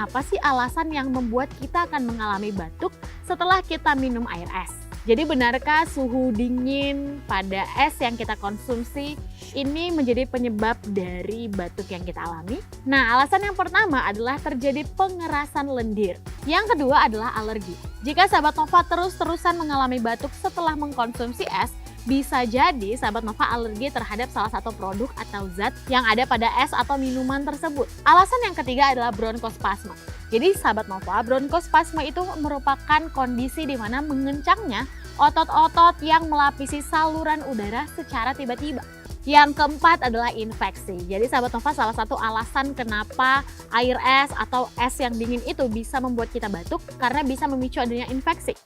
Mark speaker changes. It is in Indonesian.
Speaker 1: apa sih alasan yang membuat kita akan mengalami batuk setelah kita minum air es? Jadi benarkah suhu dingin pada es yang kita konsumsi ini menjadi penyebab dari batuk yang kita alami? Nah, alasan yang pertama adalah terjadi pengerasan lendir. Yang kedua adalah alergi. Jika sahabat Nova terus-terusan mengalami batuk setelah mengkonsumsi es, bisa jadi sahabat Nova alergi terhadap salah satu produk atau zat yang ada pada es atau minuman tersebut. Alasan yang ketiga adalah bronkospasma. Jadi sahabat Nova, bronkospasma itu merupakan kondisi di mana mengencangnya otot-otot yang melapisi saluran udara secara tiba-tiba. Yang keempat adalah infeksi. Jadi sahabat Nova, salah satu alasan kenapa air es atau es yang dingin itu bisa membuat kita batuk karena bisa memicu adanya infeksi.